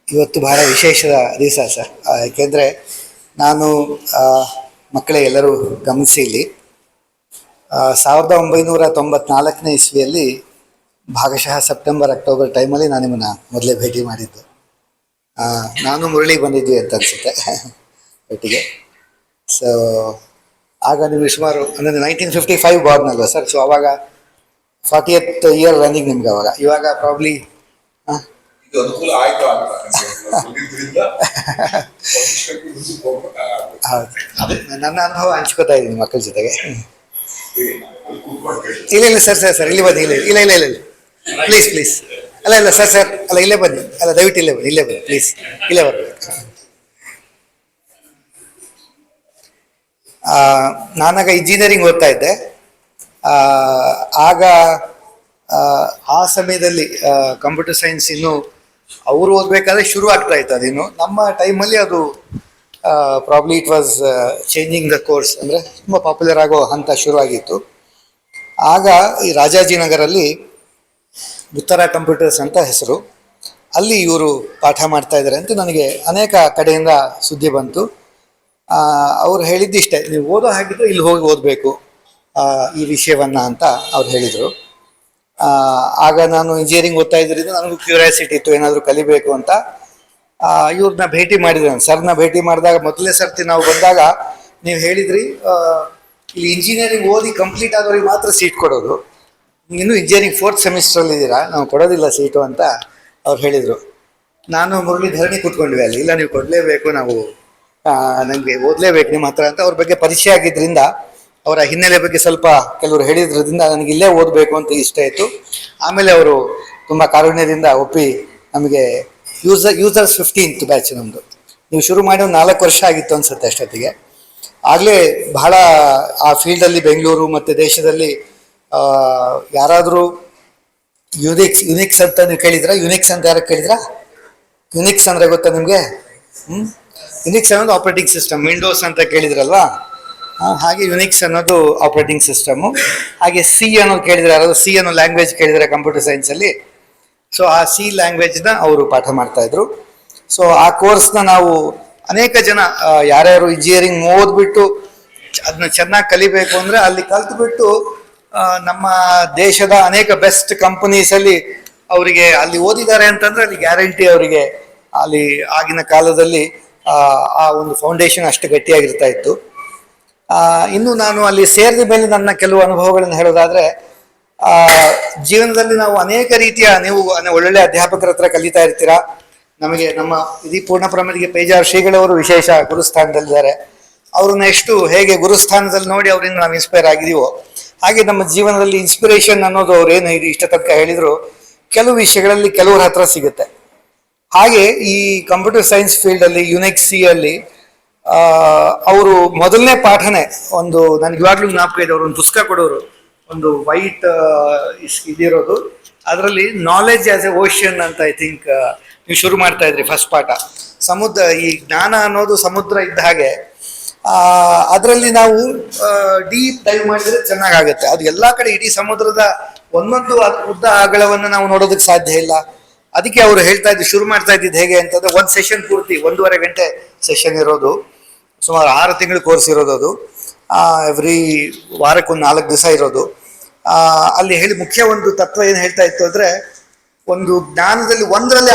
ಇವತ್ತು ಬಹಳ ವಿಶೇಷದ ದಿವಸ ಸರ್. ಏಕೆಂದರೆ ನಾನು ಮಕ್ಕಳೇ ಎಲ್ಲರೂ ಗಮನಿಸಿ ಇಲ್ಲಿ 1994ನೇ ಇಸ್ವಿಯಲ್ಲಿ ಭಾಗಶಃ ಸೆಪ್ಟೆಂಬರ್ ಅಕ್ಟೋಬರ್ ಟೈಮಲ್ಲಿ ನಾನು ನಿಮ್ಮನ್ನು ಮೊದಲೇ ಭೇಟಿ ಮಾಡಿದ್ದು. ನಾನು ಮುರಳಿ ಬಂದಿದ್ವಿ ಅಂತ ಅನಿಸುತ್ತೆ ಒಟ್ಟಿಗೆ. ಸೊ ಆಗ ನಿಮಗೆ ಸುಮಾರು ಅಂದರೆ 1955 ಬಾರ್ನ್ ಅಲ್ವಾ ಸರ್. ಸೊ ಅವಾಗ 40th ಇಯರ್ ರನ್ನಿಂಗ್ ನಿಮ್ಗೆ ಅವಾಗ. ಇವಾಗ ಪ್ರಾಬ್ಲಿ ಅನುಕೂಲ ಆಯ್ತು ಅಂತ ಹೌದು, ಅದೇ ನನ್ನ ಅನುಭವ ಹಂಚ್ಕೋತಾ ಇದ್ದೀನಿ ಮಕ್ಕಳ ಜೊತೆಗೆ. ಇಲ್ಲ ಇಲ್ಲ ಸರ್ ಸರ್ ಸರ್ ಇಲ್ಲಿ ಬನ್ನಿ. ಇಲ್ಲ ಇಲ್ಲ ಇಲ್ಲ ಇಲ್ಲ ಇಲ್ಲ ಪ್ಲೀಸ್ ಪ್ಲೀಸ್. ಅಲ್ಲ ಇಲ್ಲ ಸರ್ ಸರ್ ಅಲ್ಲ ಇಲ್ಲೇ ಬನ್ನಿ. ಅಲ್ಲ ದಯವಿಟ್ಟು ಇಲ್ಲೇ ಬನ್ನಿ ಪ್ಲೀಸ್. ಇಲ್ಲೇ ಬರ್ಬೇಕು. ನಾನಾಗ ಇಂಜಿನಿಯರಿಂಗ್ ಓದ್ತಾ ಇದ್ದೆ. ಆಗ ಆ ಸಮಯದಲ್ಲಿ ಕಂಪ್ಯೂಟರ್ ಸೈನ್ಸ್ ಇನ್ನು ಅವರು ಓದಬೇಕಾದ್ರೆ ಶುರು ಆಗ್ತಾ ಇತ್ತು. ಅದಿನ್ನು ನಮ್ಮ ಟೈಮಲ್ಲಿ ಅದು probably it was changing the course, ಅಂದರೆ ತುಂಬ ಪಾಪ್ಯುಲರ್ ಆಗೋ ಹಂತ ಶುರುವಾಗಿತ್ತು. ಆಗ ಈ ರಾಜಾಜಿನಗರಲ್ಲಿ ಉತ್ತರ ಕಂಪ್ಯೂಟರ್ಸ್ ಅಂತ ಹೆಸರು, ಅಲ್ಲಿ ಇವರು ಪಾಠ ಮಾಡ್ತಾ ಇದ್ದಾರೆ ಅಂತ ನನಗೆ ಅನೇಕ ಕಡೆಯಿಂದ ಸುದ್ದಿ ಬಂತು. ಅವ್ರು ಹೇಳಿದ್ದಿಷ್ಟೇ, ನೀವು ಓದೋ ಹಾಗಿದ್ರೆ ಇಲ್ಲಿ ಹೋಗಿ ಓದಬೇಕು ಈ ವಿಷಯವನ್ನು ಅಂತ ಅವ್ರು ಹೇಳಿದರು. ಆಗ ನಾನು ಇಂಜಿನಿಯರಿಂಗ್ ಓದ್ತಾ ಇದ್ದರಿಂದ ನನಗೂ ಕ್ಯೂರಿಯಾಸಿಟಿ ಇತ್ತು ಏನಾದರೂ ಕಲಿಬೇಕು ಅಂತ. ಇವ್ರನ್ನ ಭೇಟಿ ಮಾಡಿದೆ ನಾನು, ಸರ್ನ ಭೇಟಿ ಮಾಡಿದಾಗ ಮೊದಲನೇ ಸರ್ತಿ ನಾವು ಬಂದಾಗ ನೀವು ಹೇಳಿದ್ರಿ ಇಲ್ಲಿ ಇಂಜಿನಿಯರಿಂಗ್ ಓದಿ ಕಂಪ್ಲೀಟ್ ಆದವ್ರಿಗೆ ಮಾತ್ರ ಸೀಟ್ ಕೊಡೋದು, ಇನ್ನೂ ಇಂಜಿನಿಯರಿಂಗ್ 4th ಸೆಮಿಸ್ಟ್ರಲ್ಲಿ ಇದ್ದೀರಾ, ನಾವು ಕೊಡೋದಿಲ್ಲ ಸೀಟು ಅಂತ ಅವ್ರು ಹೇಳಿದರು. ನಾನು ಮುರಳಿ ಧರಣಿ ಕೂತ್ಕೊಂಡ್ವಿ ಅಲ್ಲಿ. ಇಲ್ಲ ನೀವು ಕೊಡಲೇಬೇಕು, ನಾವು ನನಗೆ ಓದಲೇಬೇಕು ನಿಮ್ಮ ಹತ್ರ ಅಂತ. ಅವ್ರ ಬಗ್ಗೆ ಪರಿಚಯ ಆಗಿದ್ದರಿಂದ, ಅವರ ಹಿನ್ನೆಲೆ ಬಗ್ಗೆ ಸ್ವಲ್ಪ ಕೆಲವರು ಹೇಳಿದ್ರಿಂದ ನನಗೆ ಇಲ್ಲೇ ಓದಬೇಕು ಅಂತ ಇಷ್ಟ ಇತ್ತು. ಆಮೇಲೆ ಅವರು ತುಂಬ ಕಾರುಣ್ಯದಿಂದ ಒಪ್ಪಿ ನಮಗೆ ಯೂಸರ್ಸ್ 15th ಬ್ಯಾಚ್ ನಮ್ಮದು. ನೀವು ಶುರು ಮಾಡಿ ಒಂದು 4 ವರ್ಷ ಆಗಿತ್ತು ಅನ್ಸುತ್ತೆ ಅಷ್ಟೊತ್ತಿಗೆ. ಆಗಲೇ ಬಹಳ ಆ ಫೀಲ್ಡಲ್ಲಿ ಬೆಂಗಳೂರು ಮತ್ತು ದೇಶದಲ್ಲಿ ಯಾರಾದರೂ ಯುನಿಕ್ಸ್ ಅಂತ ನೀವು ಕೇಳಿದ್ರಾ? ಯುನಿಕ್ಸ್ ಅಂತ ಯಾರು ಕೇಳಿದ್ರಾ? ಯುನಿಕ್ಸ್ ಅಂದರೆ ಗೊತ್ತಾ ನಿಮಗೆ? ಯುನಿಕ್ಸ್ ಅನ್ನೋದು ಆಪರೇಟಿಂಗ್ ಸಿಸ್ಟಮ್. ವಿಂಡೋಸ್ ಅಂತ ಕೇಳಿದ್ರಲ್ವಾ, ಹಾಗೆ ಯುನಿಕ್ಸ್ ಅನ್ನೋದು ಆಪರೇಟಿಂಗ್ ಸಿಸ್ಟಮು. ಹಾಗೆ ಸಿ ಅನ್ನೋದು ಕೇಳಿದರೆ, ಯಾರಾದರೂ ಸಿ ಅನ್ನೋ ಲ್ಯಾಂಗ್ವೇಜ್ ಕೇಳಿದರೆ ಕಂಪ್ಯೂಟರ್ ಸೈನ್ಸಲ್ಲಿ, ಸೊ ಆ ಸಿ ಲ್ಯಾಂಗ್ವೇಜ್ನ ಅವರು ಪಾಠ ಮಾಡ್ತಾಯಿದ್ರು. ಸೊ ಆ ಕೋರ್ಸ್ನ ನಾವು ಅನೇಕ ಜನ ಯಾರ್ಯಾರು ಇಂಜಿನಿಯರಿಂಗ್ ಓದ್ಬಿಟ್ಟು ಅದನ್ನ ಚೆನ್ನಾಗಿ ಕಲಿಬೇಕು ಅಂದರೆ ಅಲ್ಲಿ ಕಲ್ತ್ಬಿಟ್ಟು ನಮ್ಮ ದೇಶದ ಅನೇಕ ಬೆಸ್ಟ್ ಕಂಪನೀಸಲ್ಲಿ ಅವರಿಗೆ ಅಲ್ಲಿ ಓದಿದ್ದಾರೆ ಅಂತಂದರೆ ಅಲ್ಲಿ ಗ್ಯಾರಂಟಿ ಅವರಿಗೆ ಅಲ್ಲಿ ಆಗಿನ ಕಾಲದಲ್ಲಿ ಆ ಒಂದು ಫೌಂಡೇಶನ್ ಅಷ್ಟು ಗಟ್ಟಿಯಾಗಿರ್ತಾ ಇತ್ತು. ಇನ್ನು ನಾನು ಅಲ್ಲಿ ಸೇರಿದ ಮೇಲೆ ನನ್ನ ಕೆಲವು ಅನುಭವಗಳನ್ನು ಹೇಳೋದಾದರೆ, ಜೀವನದಲ್ಲಿ ನಾವು ಅನೇಕ ರೀತಿಯ, ನೀವು ಒಳ್ಳೊಳ್ಳೆ ಅಧ್ಯಾಪಕರ ಹತ್ರ ಕಲಿತಾ ಇರ್ತೀರಾ. ನಮಗೆ ನಮ್ಮ ಇಡೀ ಪೂರ್ಣಪ್ರಮಾಣಿಗೆ ಪೇಜಾವರ ಶ್ರೀಗಳವರು ವಿಶೇಷ ಗುರುಸ್ಥಾನದಲ್ಲಿದ್ದಾರೆ. ಅವ್ರನ್ನ ಎಷ್ಟು ಹೇಗೆ ಗುರುಸ್ಥಾನದಲ್ಲಿ ನೋಡಿ ಅವರಿಂದ ನಾವು ಇನ್ಸ್ಪೈರ್ ಆಗಿದೀವೋ, ಹಾಗೆ ನಮ್ಮ ಜೀವನದಲ್ಲಿ ಇನ್ಸ್ಪಿರೇಷನ್ ಅನ್ನೋದು ಅವ್ರು ಏನು ಇಷ್ಟ ತನಕ ಹೇಳಿದ್ರು ಕೆಲವು ವಿಷಯಗಳಲ್ಲಿ ಕೆಲವ್ರ ಹತ್ರ ಸಿಗುತ್ತೆ. ಹಾಗೆ ಈ ಕಂಪ್ಯೂಟರ್ ಸೈನ್ಸ್ ಫೀಲ್ಡಲ್ಲಿ ಯುನಿಕ್ಸ್ ಸಿ ಅಲ್ಲಿ ಅವರು ಮೊದಲನೇ ಪಾಠನೇ ಒಂದು ನನಗೆ ಇವಾಗಲೂ ಜ್ಞಾಪಕ ಇದೆ. ಅವರು ಒಂದು ಪುಸ್ತಕ ಕೊಡೋರು, ಒಂದು ವೈಟ್ ಇದಿರೋದು, ಅದರಲ್ಲಿ ನಾಲೆಡ್ಜ್ ಆಸ್ ಎ ಓಷನ್ ಅಂತ ಐ ಥಿಂಕ್ ನೀವು ಶುರು ಮಾಡ್ತಾ ಇದ್ರಿ ಫಸ್ಟ್ ಪಾಠ. ಸಮುದ್ರ, ಈ ಜ್ಞಾನ ಅನ್ನೋದು ಸಮುದ್ರ ಇದ್ದ ಹಾಗೆ, ಅದರಲ್ಲಿ ನಾವು ಡೀಪ್ ಡೈವ್ ಮಾಡಿದ್ರೆ ಚೆನ್ನಾಗಾಗುತ್ತೆ. ಅದು ಎಲ್ಲ ಕಡೆ ಇಡೀ ಸಮುದ್ರದ ಒಂದೊಂದು ಉದ್ದ ಅಗಲವನ್ನು ನಾವು ನೋಡೋದಕ್ಕೆ ಸಾಧ್ಯ ಇಲ್ಲ. ಅದಕ್ಕೆ ಅವರು ಹೇಳ್ತಾ ಇದ್ದು, ಶುರು ಮಾಡ್ತಾ ಇದ್ದಿದ್ದು ಹೇಗೆ ಅಂತಂದ್ರೆ, ಒಂದು ಸೆಷನ್ ಪೂರ್ತಿ 1.5 ಗಂಟೆ ಸೆಷನ್ ಇರೋದು, ಸುಮಾರು 6 ತಿಂಗಳು ಕೋರ್ಸ್ ಇರೋದು. ಅದು ಎವ್ರಿ ವಾರಕ್ಕೊಂದು 4 ದಿವಸ ಇರೋದು. ಅಲ್ಲಿ ಹೇಳಿ ಮುಖ್ಯ ಒಂದು ತತ್ವ ಏನು ಹೇಳ್ತಾ ಇತ್ತು ಅಂದರೆ, ಒಂದು ಜ್ಞಾನದಲ್ಲಿ ಒಂದರಲ್ಲಿ